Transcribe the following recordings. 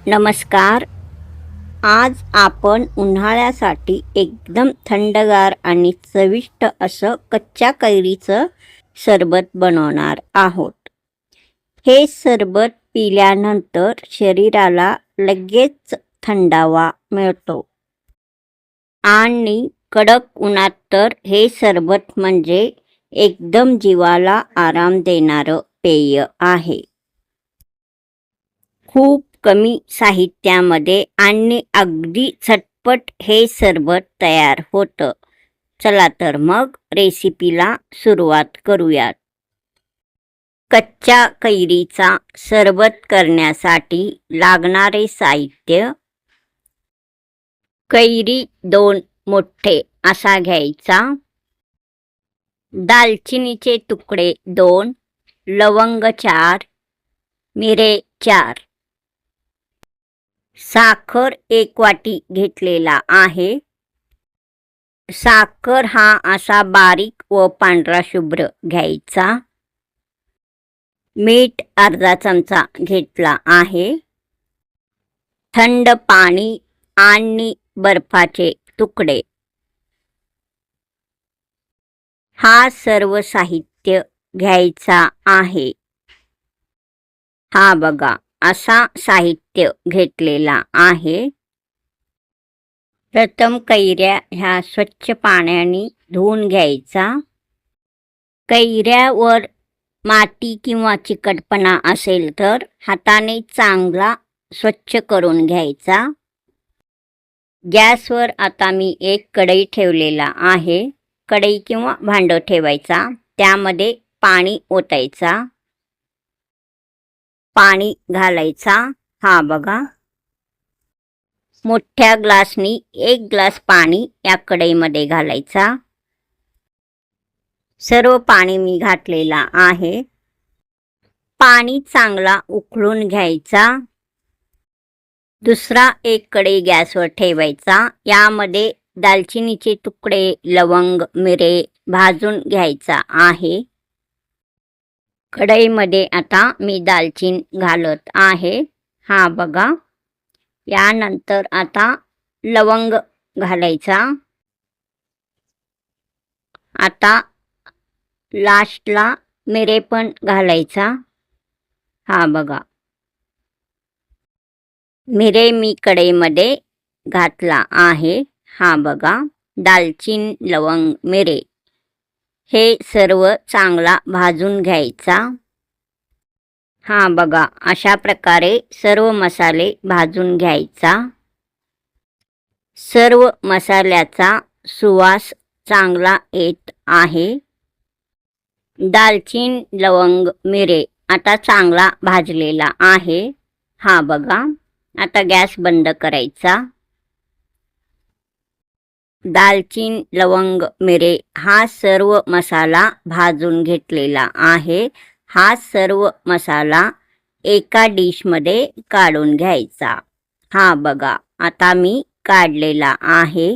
नमस्कार. आज आपण उन्हाळ्यासाठी एकदम थंडगार आणि चविष्ट असं कच्च्या कैरीचं सरबत बनवणार आहोत. हे सरबत पिल्यानंतर शरीराला लगेच थंडावा मिळतो आणि कडक उन्हात तर हे सरबत म्हणजे एकदम जीवाला आराम देणारं पेय आहे. खूप कमी साहित्यामध्ये आणि अगदी झटपट हे सरबत तयार होतं. चला तर मग रेसिपीला सुरुवात करूयात. कच्च्या कैरीचा सरबत करण्यासाठी लागणारे साहित्य: कैरी 2 मोठे असा घ्यायचा, दालचिनीचे तुकडे 2, लवंग 4, मिरे 4, साखर 1 वाटी घेतलेला आहे. साखर हा असा बारीक व पांढरा शुभ्र घ्यायचा. मीठ अर्धा चमचा घेतला आहे. थंड पाणी आणि बर्फाचे तुकडे. हा सर्व साहित्य घ्यायचा आहे. हा बघा असा साहित्य घेतलेला आहे. प्रथम कैऱ्या ह्या स्वच्छ पाण्याने धुवून घ्यायचा. कैऱ्यावर माती किंवा चिकटपणा असेल तर हाताने चांगला स्वच्छ करून घ्यायचा. गॅसवर आता मी एक कढई ठेवलेला आहे. कढई किंवा भांडं ठेवायचा. त्यामध्ये पाणी ओतायचा. पाणी घालायचा. हा बघा मोठ्या ग्लासनी 1 ग्लास पाणी या कढईमध्ये घालायचा. सर्व पाणी मी घातलेला आहे. पाणी चांगला उकळून घ्यायचा. दुसरा एक कढई गॅसवर ठेवायचा. यामध्ये दालचिनीचे तुकडे, लवंग, मिरे भाजून घ्यायचा आहे. कढईमध्ये आता मी दालचीन घालत आहे. हा बघा. यानंतर आता लवंग घालायचा. आता लास्टला मिरे पण घालायचा. हा बघा मिरे मी कढईमध्ये घातला आहे. हा बघा दालचीन, लवंग, मिरे हे सर्व चांगला भाजून घ्यायचा. हा बघा अशा प्रकारे सर्व मसाले भाजून घ्यायचा. सर्व मसाल्याचा सुवास चांगला येत आहे. दालचीन, लवंग, मिरे आता चांगला भाजलेला आहे. हा बघा आता गॅस बंद करायचा. दालचीन, लवंग, मिरे हा सर्व मसाला भाजून घेतलेला आहे. हा सर्व मसाला एका डिशमध्ये काढून घ्यायचा. हा बघा आता मी काढलेला आहे.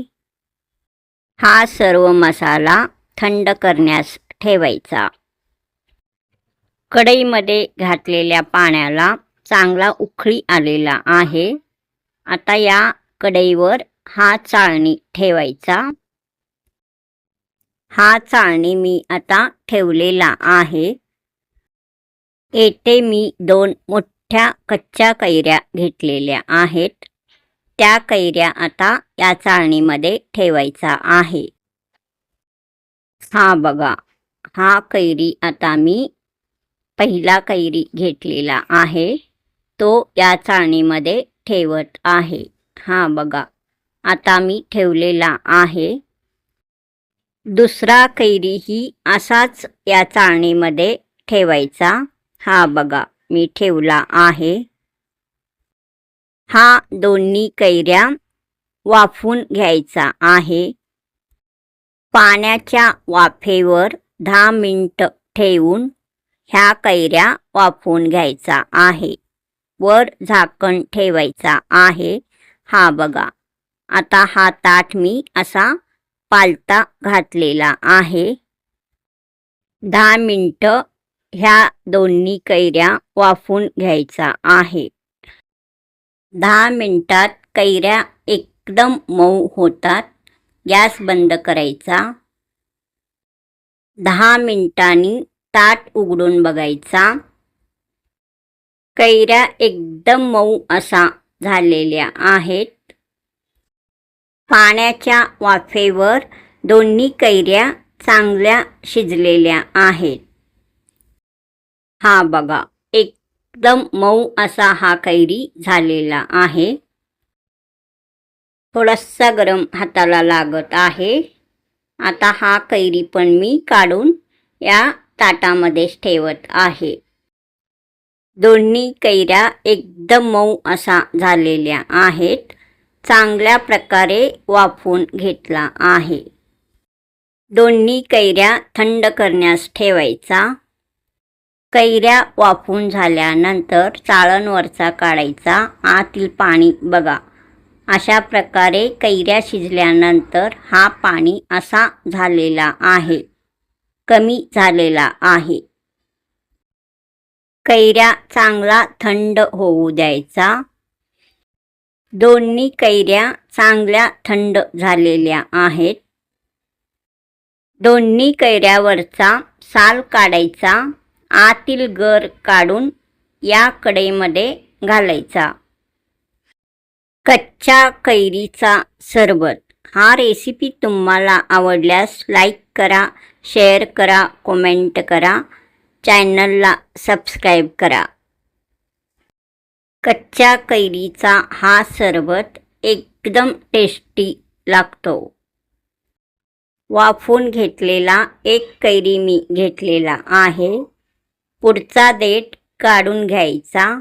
हा सर्व मसाला थंड करण्यास ठेवायचा. कढईमध्ये घातलेल्या पाण्याला चांगला उकळी आलेला आहे. आता या कढईवर हा चाळणी ठेवायचा. हा चाळणी मी आता ठेवलेला आहे. येथे मी 2 मोठ्या कच्च्या कैऱ्या घेतलेल्या आहेत. त्या कैऱ्या आता या चाळणीमध्ये ठेवायचा आहे. हा बघा हा कैरी आता मी पहिला कैरी घेतलेला आहे. तो या चाळणीमध्ये ठेवत आहे. हा बघा आता मी ठेवलेला आहे. दुसरा कैरीही असाच या चाळणीमध्ये ठेवायचा. हा बघा मी ठेवला आहे. हा दोन्ही कैऱ्या वाफून घ्यायचा आहे. पाण्याच्या वाफेवर 10 मिनिटं ठेवून ह्या कैऱ्या वाफवून घ्यायचा आहे. वर झाकण ठेवायचा आहे. हा बघा आता हा ताट मी असा पालथा घातलेला आहे. 10 मिनिटं ह्या दोन्ही कैऱ्या वाफवून घ्यायचा आहे. 10 मिनिटात कैऱ्या एकदम मऊ होतात. गॅस बंद करायचा. 10 मिनिटांनी ताट उघडून बघायचा. कैऱ्या एकदम मऊ असा झालेल्या आहेत. पाण्याच्या वाफेवर दोन्ही कैऱ्या चांगल्या शिजलेल्या आहेत. हा बघा, एकदम मऊ असा हा कैरी झालेला आहे. थोडासा गरम हाताला लागत आहे. आता हा कैरी पण मी काढून या ताटामध्येच ठेवत आहे. दोन्ही कैऱ्या एकदम मऊ असा झालेल्या आहेत. चांगल्या प्रकारे वाफवून घेतला आहे. दोन्ही कैऱ्या थंड करण्यास ठेवायचा. कैऱ्या वाफवून झाल्यानंतर चाळणवरचा काढायचा. आतील पाणी बघा. अशा प्रकारे कैऱ्या शिजल्यानंतर हा पाणी असा झालेला आहे, कमी झालेला आहे. कैऱ्या चांगला थंड होऊ द्यायचा. दोन्ही कैऱ्या चांगल्या थंड झालेल्या आहेत. दोन्ही कैऱ्यावरचा साल काढायचा. आतील गर काढून या कढईमध्ये घालायचा. कच्च्या कैरीचा सरबत. हा रेसिपी तुम्हाला आवडल्यास लाईक करा, शेअर करा, कमेंट करा, चॅनलला सबस्क्राईब करा. कच्च्या कैरीचा हा सरबत एकदम टेस्टी लागतो. वाफवून घेतलेला एक कैरी मी घेतलेला आहे. पुढचा देठ काढून घ्यायचा.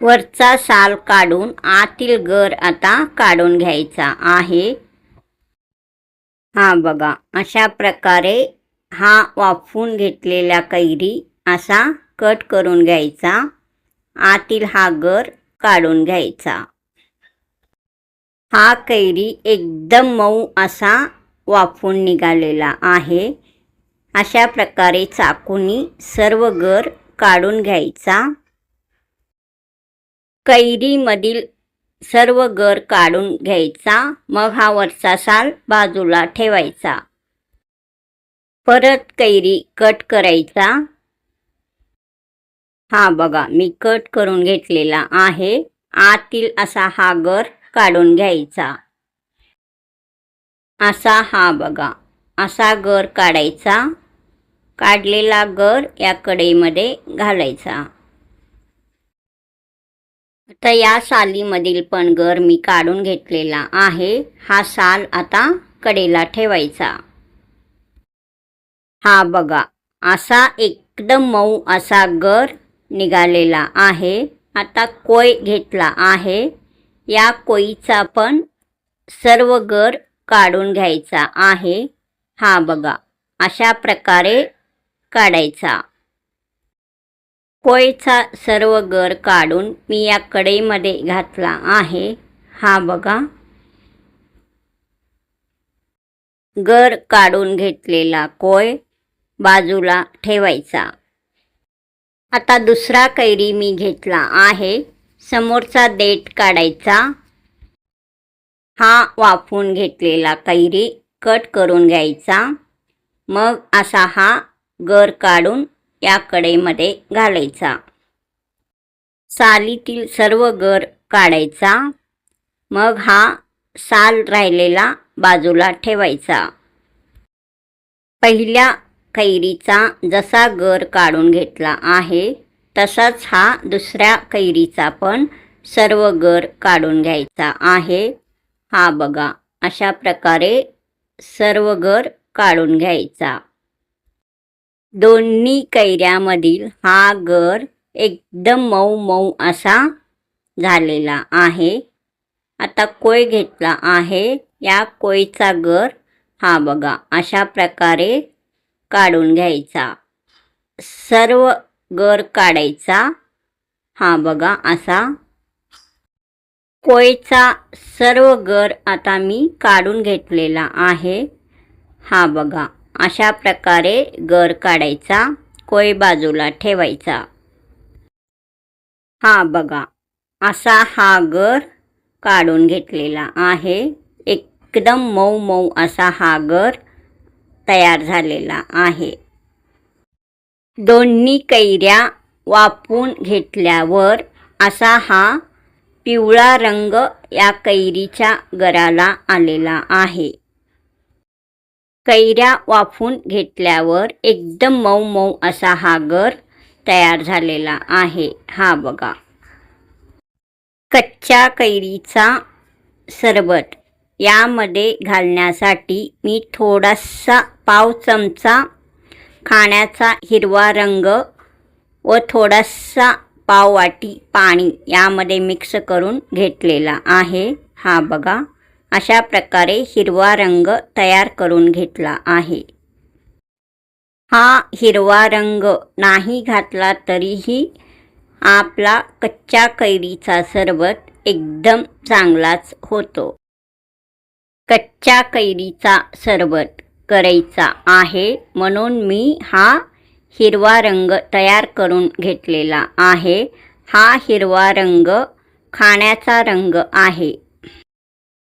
वरचा साल काढून आतील गर आता काढून घ्यायचा आहे. हा बघा, अशा प्रकारे हा वाफवून घेतलेला कैरी असा कट करून घ्यायचा. आतील हा गर काढून घ्यायचा. हा कैरी एकदम मऊ असा वाफवून निघालेला आहे. अशा प्रकारे चाकूनी सर्व गर काढून घ्यायचा. कैरीमधील सर्व गर काढून घ्यायचा. मग हा वरचा साल बाजूला ठेवायचा. परत कैरी कट करायचा. हा बघा, मी कट करून घेतलेला आहे. आतील असा हा गर काढून घ्यायचा. असा हा बघा, असा गर काढायचा. काढलेला गर या कढईमध्ये घालायचा. आता या सालीमधील पण गर मी काढून घेतलेला आहे. हा साल आता कढईला ठेवायचा. हा बघा, असा एकदम मऊ असा गर निघालेला आहे. आता कोय घेतला आहे. या कोईचा पण सर्व गर काढून घ्यायचा आहे. हा बघा, अशा प्रकारे काढायचा. कोयचा सर्व गर काढून मी या कढईमध्ये घातला आहे. हा बघा, गर काढून घेतलेला कोय बाजूला ठेवायचा. आता दुसरा कैरी मी घेतला आहे. समोरचा देठ काढायचा. हा वाफवून घेतलेला कैरी कट करून घ्यायचा. मग असा हा गर काढून या कढईमध्ये घालायचा. सालीतील सर्व गर काढायचा. मग हा साल राहिलेला बाजूला ठेवायचा. पहिल्या कैरीचा जसा गर काढून घेतला आहे तसाच हा दुसऱ्या कैरीचा पण सर्व गर काढून घ्यायचा आहे. हा बघा, अशा प्रकारे सर्व गर काढून घ्यायचा. दोन्ही कैऱ्यामधील हा गर एकदम मऊ मऊ असा झालेला आहे. आता कोय घेतला आहे. या कोयचा गर हा बघा, अशा प्रकारे काढून घ्यायचा. सर्व गर काढायचा. हा बघा, असा कोयचा सर्व गर आता मी काढून घेतलेला आहे. हा बघा, अशा प्रकारे गर काढायचा. कोय बाजूला ठेवायचा. हा बघा, असा हा गर काढून घेतलेला आहे. एकदम मऊ मऊ असा हा गर तयार झालेला आहे. दोन्ही कैऱ्या वाफवून घेतल्यावर असा हा पिवळा रंग या कैरीच्या गराला आलेला आहे. कैऱ्या वाफवून घेतल्यावर एकदम मऊ मऊ असा हा गर तयार झालेला आहे. हा बघा, कच्च्या कैरीचा सरबत यामध्ये घालण्यासाठी मी थोडासा पाव चमचा खाण्याचा हिरवा रंग व थोडासा पाववाटी पाणी यामध्ये मिक्स करून घेतलेला आहे. हा बघा, अशा प्रकारे हिरवा रंग तयार करून घेतला आहे. हा हिरवा रंग नाही घातला तरीही आपला कच्च्या कैरीचा सरबत एकदम चांगलाच होतो. कच्च्या कैरीचा सरबत करायचा आहे म्हणून मी हा हिरवा रंग तयार करून घेतलेला आहे. हा हिरवा रंग खाण्याचा रंग आहे.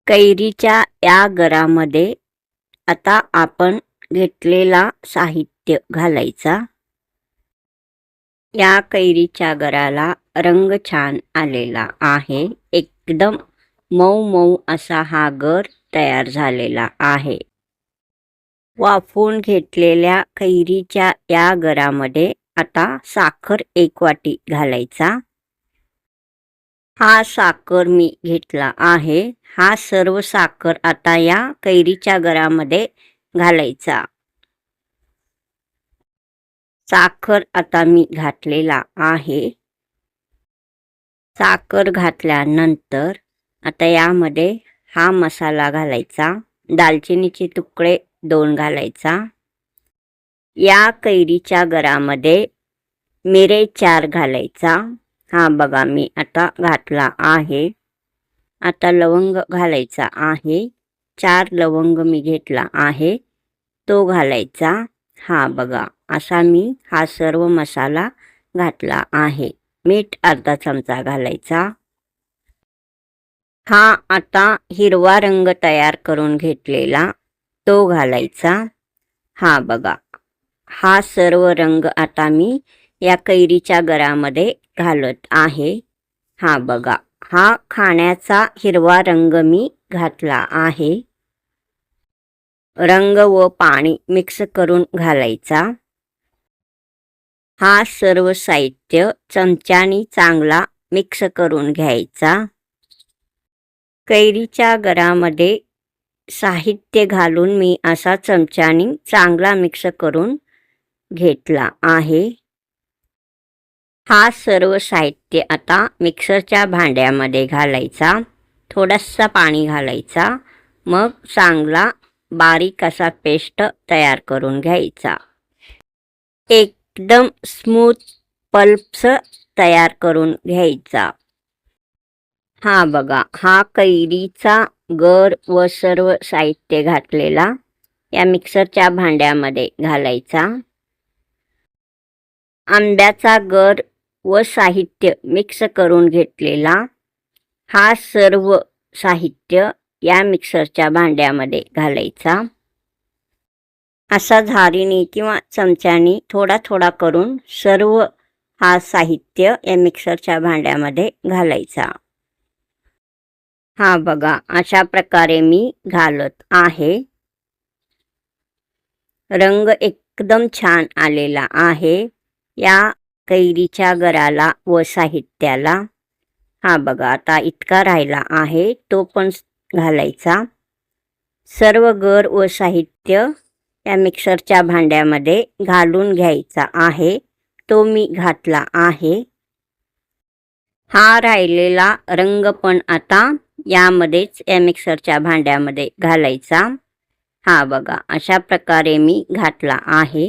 कैरीच्या या गरामध्ये आता आपण घेतलेला साहित्य घालायचा. या कैरीच्या गराला रंग छान आलेला आहे. एकदम मऊ मऊ असा हा गर तयार झालेला आहे. वाफवून घेतलेल्या कैरीच्या या गरामध्ये आता साखर 1 वाटी घालायचा. हा साखर मी घेतला आहे. हा सर्व साखर आता या कैरीच्या गरामध्ये घालायचा. साखर आता मी घातलेला आहे. साखर घातल्यानंतर आता यामध्ये हा मसाला घालायचा. दालचिनीचे तुकडे 2 घालायचा. या कैरीच्या गरामध्ये मिरे 4 घालायचा. हा बघा, मी आता घातला आहे. आता लवंग घालायचा आहे. 4 लवंग मी घेतला आहे, तो घालायचा. हा बघा, असा मी हा सर्व मसाला घातला आहे. मीठ अर्धा चमचा घालायचा. हा आता हिरवा रंग तयार करून घेतलेला तो घालायचा. हा बघा, हा सर्व रंग आता मी या कैरीच्या गरामध्ये घालत आहे. हा बघा, हा खाण्याचा हिरवा रंग मी घातला आहे. रंग व पाणी मिक्स करून घालायचा. हा सर्व साहित्य चमच्यानी चांगला मिक्स करून घ्यायचा. कैरीच्या गरामध्ये साहित्य घालून मी असा चमच्यानी चांगला मिक्स करून घेतला आहे. हा सर्व साहित्य आता मिक्सरच्या भांड्यामध्ये घालायचा. थोडासा पाणी घालायचा. मग चांगला बारीक असा पेस्ट तयार करून घ्यायचा. एकदम स्मूथ पल्प्स तयार करून घ्यायचा. हा बघा, हा कैरीचा गर व सर्व साहित्य घातलेला या मिक्सरच्या भांड्यामध्ये घालायचा. आंब्याचा गर व साहित्य मिक्स करून घेतलेला हा सर्व साहित्य या मिक्सरच्या भांड्यामध्ये घालायचा. असा झारीने किंवा चमच्याने थोडा थोडा करून सर्व हा साहित्य या मिक्सरच्या भांड्यामध्ये घालायचा. हा बघा, अशा प्रकारे मी घालत आहे. रंग एकदम छान आलेला आहे या कैरीच्या गराला व साहित्याला. हा बघा, आता इतका राहिला आहे तो पण घालायचा. सर्व गर व साहित्य या मिक्सरच्या भांड्यामध्ये घालून घ्यायचा आहे. तो मी घातला आहे. हा राहिलेला रंग पण आता यामध्येच या मिक्सरच्या भांड्यामध्ये घालायचा. हा बघा, अशा प्रकारे मी घातला आहे.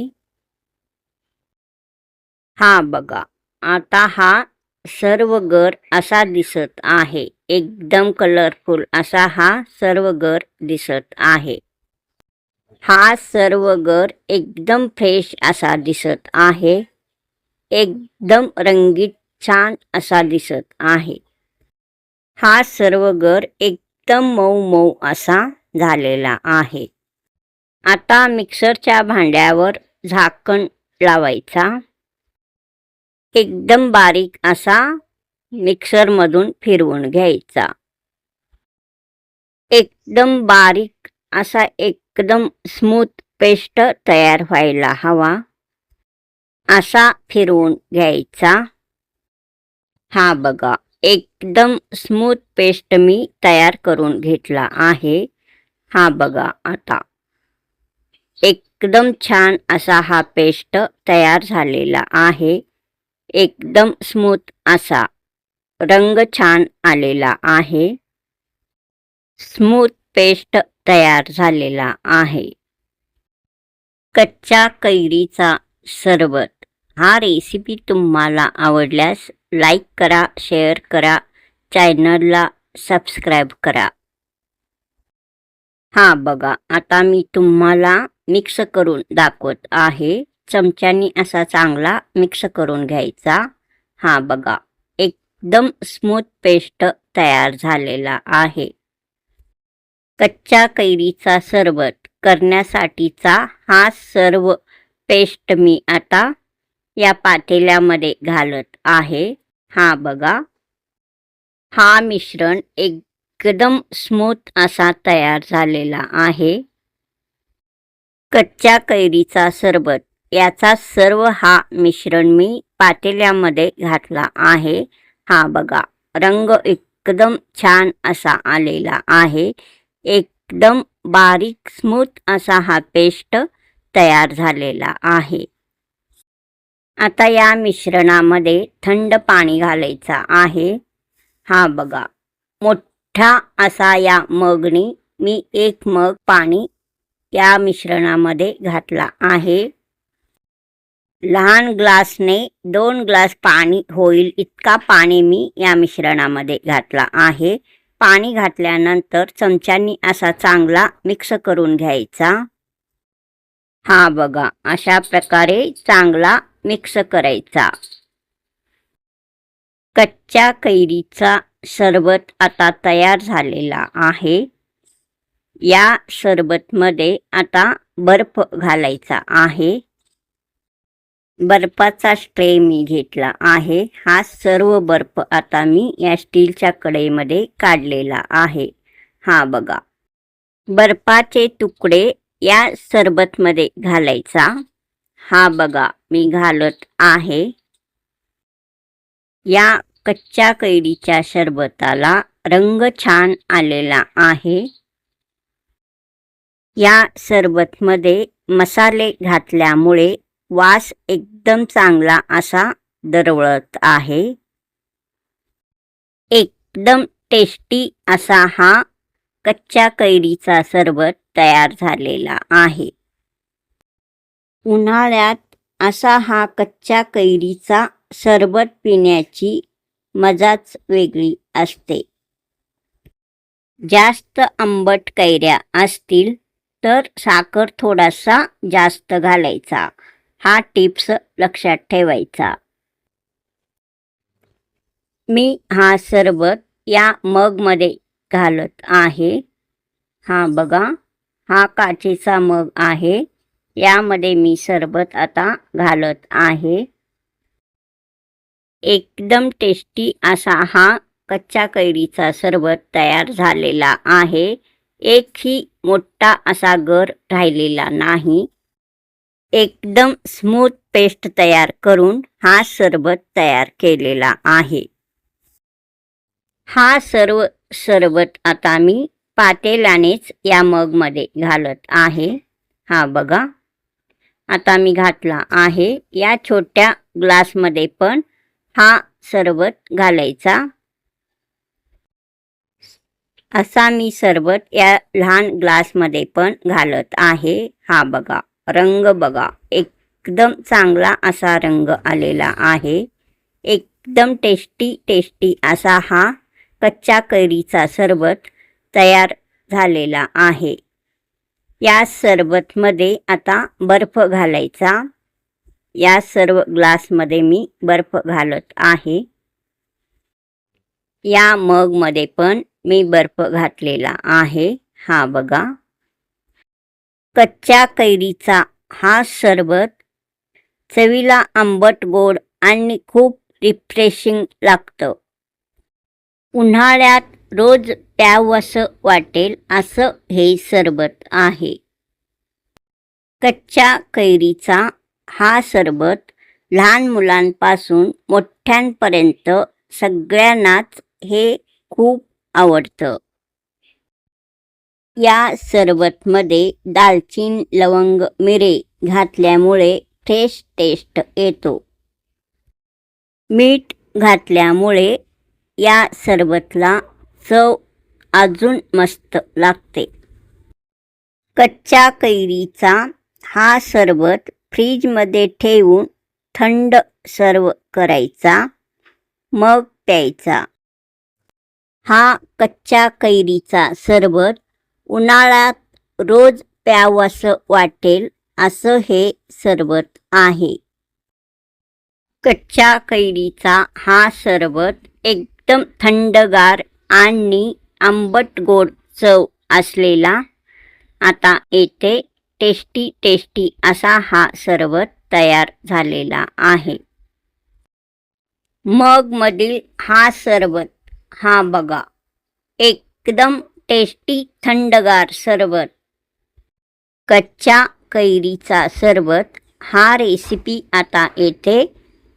हा बघा, आता हा सर्व गर असा दिसत आहे. एकदम कलरफुल असा हा सर्व गर दिसत आहे. हा सर्व गर एकदम फ्रेश असा दिसत आहे. एकदम रंगीत छान असा दिसत आहे. हा सर्व गर एकदम मऊ मऊ असा झालेला आहे. आता मिक्सरच्या भांड्यावर झाकण लावायचा. एकदम बारीक असा मिक्सरमधून फिरवून घ्यायचा. एकदम बारीक असा एकदम स्मूथ पेस्ट तयार व्हायला हवा असा फिरवून घ्यायचा. हा बघा, एकदम स्मूथ पेस्ट मी तयार करून घेतला आहे. हा बघा, आता एकदम छान असा हा पेस्ट तयार झालेला आहे. एकदम स्मूथ असा रंग छान आलेला आहे. स्मूथ पेस्ट तयार झालेला आहे. कच्च्या कैरीचा सरबत हा रेसिपी तुम्हाला आवडल्यास लाईक करा, शेअर करा, चॅनलला सबस्क्राईब करा. हा बघा, आता मी तुम्हाला मिक्स करून दाखवत आहे. चमच्यानी असा चांगला मिक्स करून घ्यायचा. हा बघा, एकदम स्मूथ पेस्ट तयार झालेला आहे. कच्च्या कैरीचा सरबत करण्यासाठीचा हा सर्व पेस्ट मी आता या पातेल्यामध्ये घालत आहे. हा बघा, हा मिश्रण एकदम स्मूथ असा तयार झालेला आहे. कच्च्या कैरीचा सरबत याचा सर्व हा मिश्रण मी पातेल्यामध्ये घातला आहे. हा बघा, रंग एकदम छान असा आलेला आहे. एकदम बारीक स्मूथ असा हा पेस्ट तयार झालेला आहे. आता या मिश्रणामध्ये थंड पाणी घालायचा आहे. हा बघा, मोठा असा या मगनी मी 1 मग पाणी या मिश्रणामध्ये घातला आहे. लहान ग्लासने 2 ग्लास पाणी होईल इतका पाणी मी या मिश्रणामध्ये घातला आहे. पाणी घातल्यानंतर चमच्यानी असा चांगला मिक्स करून घ्यायचा. हा बघा, अशा प्रकारे चांगला मिक्स करायचा. कच्च्या कैरीचा सरबत आता तयार झालेला आहे. या सरबतमध्ये आता बर्फ घालायचा आहे. बर्फाचा स्ट्रे मी घेतला आहे. हा सर्व बर्फ आता मी या स्टीलच्या कढईमध्ये काढलेला आहे. हा बघा, बर्फाचे तुकडे या सरबतमध्ये घालायचा. हा बघा, मी घालत आहे. या कच्च्या कैरीच्या सरबताला रंग छान आलेला आहे. या सरबतमध्ये मसाले घातल्यामुळे वास एकदम चांगला असा दरवळत आहे. एकदम टेस्टी असा हा कच्च्या कैरीचा सरबत तयार झालेला आहे. उन्हाळ्यात असा हा कच्च्या कैरीचा सरबत पिण्याची मजाच वेगळी असते. जास्त आंबट कैऱ्या असतील तर साखर थोडासा जास्त घालायचा. हा टिप्स लक्षात ठेवायचा. मी हा सरबत या मगमध्ये घालत आहे. हा बघा, हा काचेचा मग आहे. यामध्ये मी सरबत आता घालत आहे. एकदम टेस्टी असा हा कच्च्या कैरीचा सरबत तयार झालेला आहे. एकही मोठा असा गर राहिलेला नाही. एकदम स्मूथ पेस्ट तयार करून हा सरबत तयार केलेला आहे. हा सर्व सरबत आता मी पातेल्यानेच या मगमध्ये घालत आहे. हा बघा, आता मी घातला आहे. या छोट्या ग्लासमध्ये पण हा सरबत घालायचा. असा मी सरबत या लहान ग्लासमध्ये पण घालत आहे. हा बघा, रंग बघा, एकदम चांगला असा रंग आलेला आहे. एकदम टेस्टी असा हा कच्च्या कैरीचा सरबत तयार झालेला आहे. या सरबतमध्ये आता बर्फ घालायचा. या सर्व ग्लासमध्ये मी बर्फ घालत आहे. या मगमध्ये पण मी बर्फ घातलेला आहे, हा बघा. कच्च्या कैरीचा हा सरबत चवीला आंबट गोड आणि खूप रिफ्रेशिंग लागतं. उन्हाळ्यात रोज प्यावंसं वाटेल असं हे सरबत आहे. कच्च्या कैरीचा हा सरबत लहान मुलांपासून मोठ्यांपर्यंत सगळ्यांनाच हे खूप आवडतं. या सरबतमध्ये दालचीन, लवंग, मिरे घातल्यामुळे फ्रेश टेस्ट येतो. मीठ घातल्यामुळे या सरबतला चव अजून मस्त लागते. कच्च्या कैरीचा हा सरबत फ्रीजमध्ये ठेवून थंड सर्व करायचा, मग प्यायचा. हा कच्च्या कैरीचा सरबत उन्हाळ्यात रोज प्यावंसं वाटेल असं हे सरबत आहे. कच्च्या कैरीचा हा सरबत एकदम थंडगार आणि आंबट गोड चव असलेला. आता येथे टेस्टी असा हा सरबत तयार झालेला आहे. मगमधील हा सरबत हा बघा, एकदम टेस्टी थंडगार सरबत. कच्च्या कैरीचा सरबत हा रेसिपी आता येथे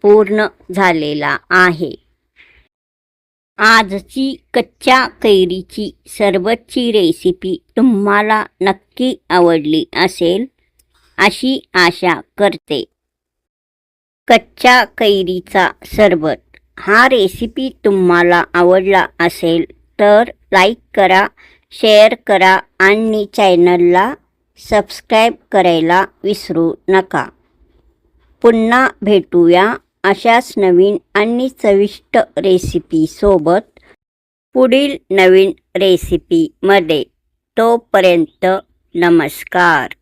पूर्ण झालेला आहे. आजची कच्च्या कैरीची सरबतची रेसिपी तुम्हाला नक्की आवडली असेल अशी आशा करते. कच्च्या कैरीचा सरबत हा रेसिपी तुम्हाला आवडला असेल तर लाईक करा, शेअर करा आणि चॅनलला सबस्क्राईब करायला विसरू नका. पुन्हा भेटूया अशाच नवीन आणि चविष्ट रेसिपीसोबत पुढील नवीन रेसिपीमध्ये. तोपर्यंत नमस्कार.